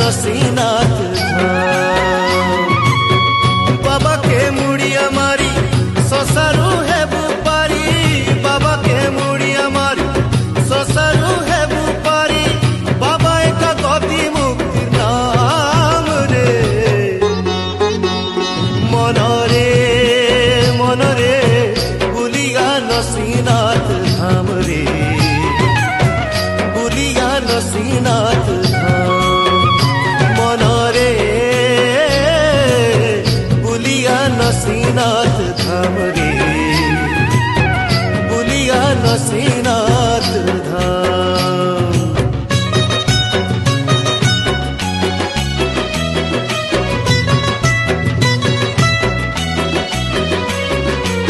नसीनाथ धाम। बाबा के मुड़िया मारी ससारू है बुपारी, बाबा के मुड़िया मारी ससारू है बुपारी, बाबा एक गति मुक्ति नाम रे। मनरे मनरे बुलिया नसीनाथ धाम रे, बुलिया नसीनाथ धाम। मनरे बुलिया नसीनाथ धाम रे, बुलिया नसीनाथ